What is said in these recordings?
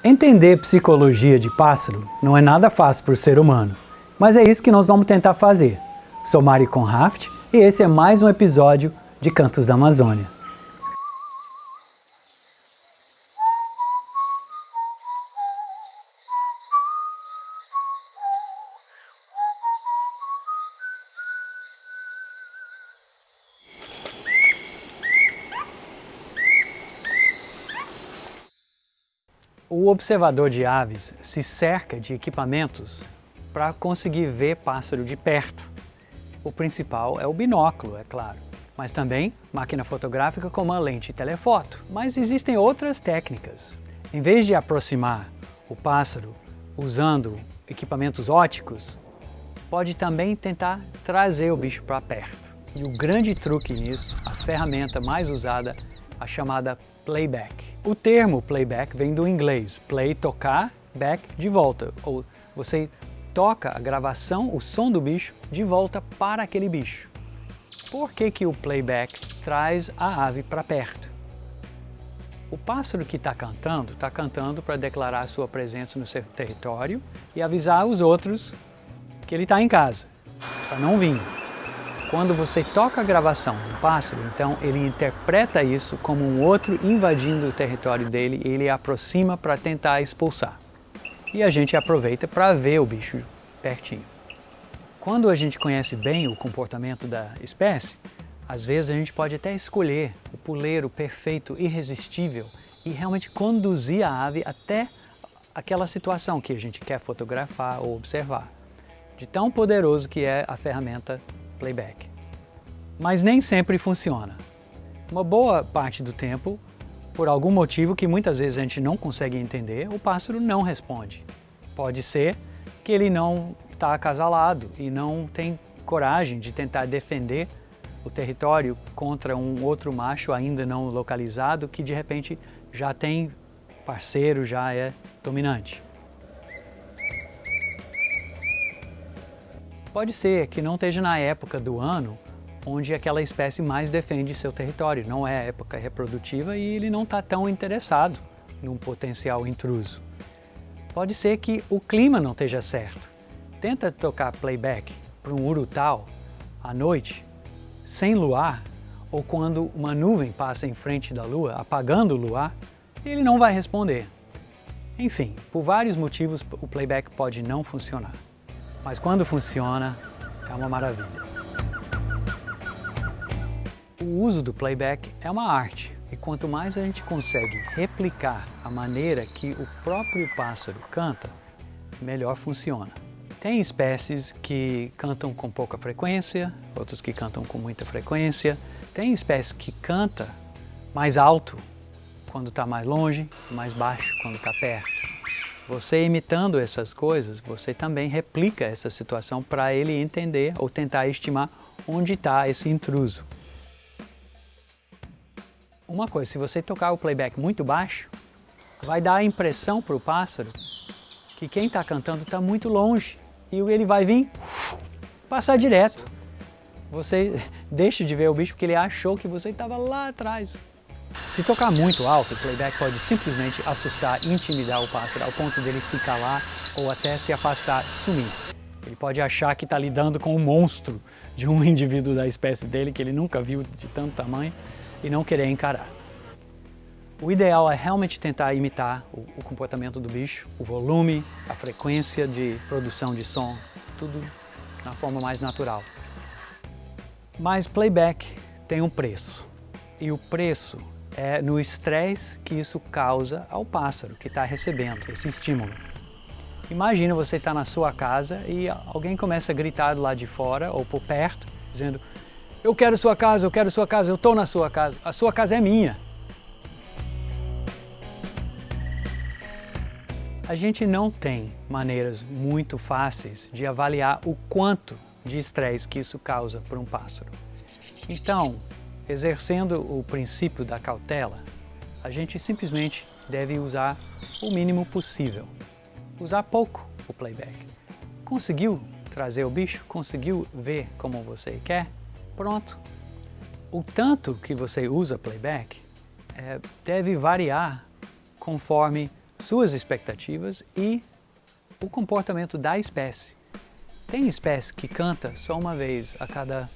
Entender psicologia de pássaro não é nada fácil para o ser humano, mas é isso que nós vamos tentar fazer. Sou Mari Conraft e esse é mais um episódio de Cantos da Amazônia. O observador de aves se cerca de equipamentos para conseguir ver pássaro de perto. O principal é o binóculo, é claro, mas também máquina fotográfica como a lente telefoto. Mas existem outras técnicas. Em vez de aproximar o pássaro usando equipamentos ópticos, pode também tentar trazer o bicho para perto. E o grande truque nisso, a ferramenta mais usada, a chamada playback. O termo playback vem do inglês, play, tocar, back, de volta. Ou você toca a gravação, o som do bicho, de volta para aquele bicho. Por que o playback traz a ave para perto? O pássaro que está cantando para declarar sua presença no seu território e avisar os outros que ele está em casa, para não vir. Quando você toca a gravação do pássaro, então ele interpreta isso como um outro invadindo o território dele e ele aproxima para tentar expulsar. E a gente aproveita para ver o bicho pertinho. Quando a gente conhece bem o comportamento da espécie, às vezes a gente pode até escolher o puleiro perfeito, irresistível e realmente conduzir a ave até aquela situação que a gente quer fotografar ou observar. De tão poderoso que é a ferramenta playback. Mas nem sempre funciona. Uma boa parte do tempo, por algum motivo que muitas vezes a gente não consegue entender, o pássaro não responde. Pode ser que ele não está acasalado e não tem coragem de tentar defender o território contra um outro macho ainda não localizado que de repente já tem parceiro, já é dominante. Pode ser que não esteja na época do ano onde aquela espécie mais defende seu território. Não é a época reprodutiva e ele não está tão interessado num potencial intruso. Pode ser que o clima não esteja certo. Tenta tocar playback para um urutau à noite, sem luar, ou quando uma nuvem passa em frente da lua, apagando o luar, ele não vai responder. Enfim, por vários motivos o playback pode não funcionar. Mas quando funciona, é uma maravilha. O uso do playback é uma arte, e quanto mais a gente consegue replicar a maneira que o próprio pássaro canta, melhor funciona. Tem espécies que cantam com pouca frequência, outros que cantam com muita frequência. Tem espécies que cantam mais alto quando está mais longe, mais baixo quando está perto. Você imitando essas coisas, você também replica essa situação para ele entender ou tentar estimar onde está esse intruso. Uma coisa, se você tocar o playback muito baixo, vai dar a impressão para o pássaro que quem está cantando está muito longe e ele vai vir passar direto. Você deixa de ver o bicho porque ele achou que você estava lá atrás. Se tocar muito alto, o playback pode simplesmente assustar e intimidar o pássaro ao ponto dele se calar ou até se afastar e sumir. Ele pode achar que está lidando com um monstro de um indivíduo da espécie dele que ele nunca viu de tanto tamanho e não querer encarar. O ideal é realmente tentar imitar o comportamento do bicho, o volume, a frequência de produção de som, tudo na forma mais natural. Mas playback tem um preço, e o preço é no estresse que isso causa ao pássaro que está recebendo esse estímulo. Imagina você estar na sua casa e alguém começa a gritar do lado de fora ou por perto, dizendo: eu quero sua casa, eu quero sua casa, eu estou na sua casa, a sua casa é minha. A gente não tem maneiras muito fáceis de avaliar o quanto de estresse que isso causa para um pássaro. Então, exercendo o princípio da cautela, a gente simplesmente deve usar o mínimo possível. Usar pouco o playback. Conseguiu trazer o bicho? Conseguiu ver como você quer? Pronto. O tanto que você usa playback deve variar conforme suas expectativas e o comportamento da espécie. Tem espécie que canta só uma vez a cada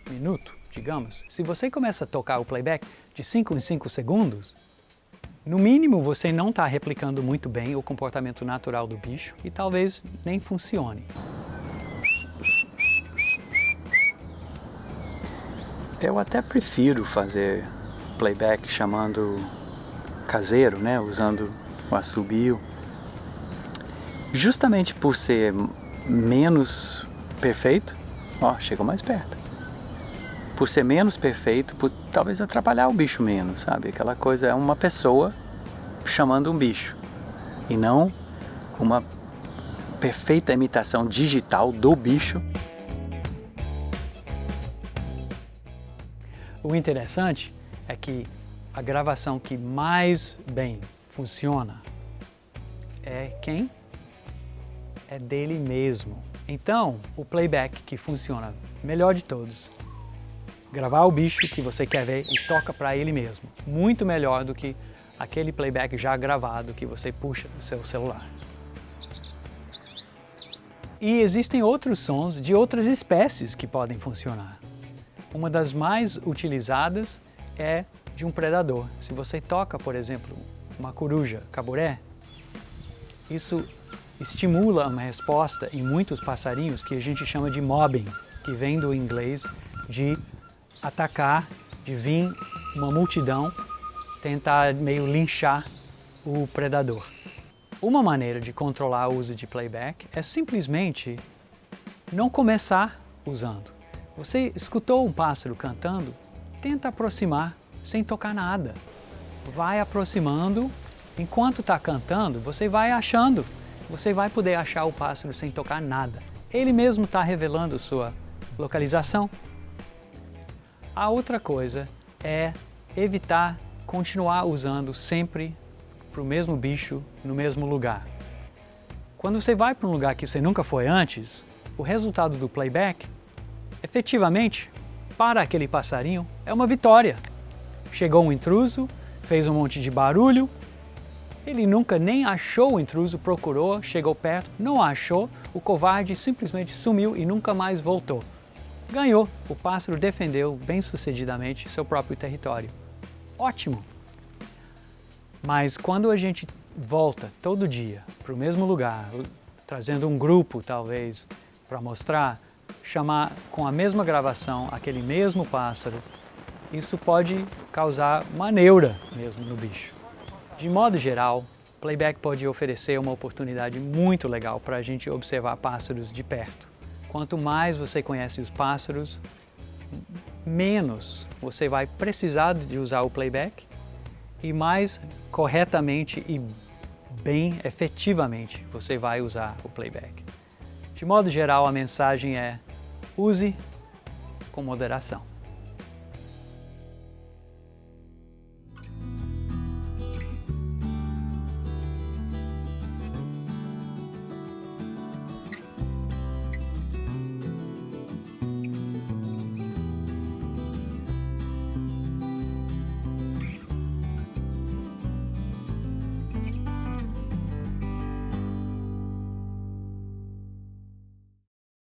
minuto, digamos. Se você começa a tocar o playback de 5 em 5 segundos, no mínimo você não está replicando muito bem o comportamento natural do bicho e talvez nem funcione. Eu até prefiro fazer playback chamando caseiro, né, usando o assobio, justamente por ser menos perfeito. Ó, chegou mais perto. Por ser menos perfeito, por talvez atrapalhar o bicho menos, sabe? Aquela coisa é uma pessoa chamando um bicho e não uma perfeita imitação digital do bicho. O interessante é que a gravação que mais bem funciona é quem? É dele mesmo. Então, o playback que funciona melhor de todos, gravar o bicho que você quer ver e toca para ele mesmo. Muito melhor do que aquele playback já gravado que você puxa do seu celular. E existem outros sons de outras espécies que podem funcionar. Uma das mais utilizadas é de um predador. Se você toca, por exemplo, uma coruja caburé, isso estimula uma resposta em muitos passarinhos que a gente chama de mobbing, que vem do inglês de atacar, de vir uma multidão tentar meio linchar o predador. Uma maneira de controlar o uso de playback é simplesmente não começar usando. Você escutou um pássaro cantando? Tenta aproximar sem tocar nada. Vai aproximando, enquanto está cantando, você vai achando. Você vai poder achar o pássaro sem tocar nada. Ele mesmo está revelando sua localização. A outra coisa é evitar continuar usando sempre para o mesmo bicho no mesmo lugar. Quando você vai para um lugar que você nunca foi antes, o resultado do playback, efetivamente, para aquele passarinho, é uma vitória. Chegou um intruso, fez um monte de barulho, ele nunca nem achou o intruso, procurou, chegou perto, não achou, o covarde simplesmente sumiu e nunca mais voltou. Ganhou, o pássaro defendeu bem-sucedidamente seu próprio território. Ótimo! Mas quando a gente volta todo dia para o mesmo lugar, trazendo um grupo talvez para mostrar, chamar com a mesma gravação aquele mesmo pássaro, isso pode causar uma neura mesmo no bicho. De modo geral, playback pode oferecer uma oportunidade muito legal para a gente observar pássaros de perto. Quanto mais você conhece os pássaros, menos você vai precisar de usar o playback e mais corretamente e bem efetivamente você vai usar o playback. De modo geral, a mensagem é: use com moderação.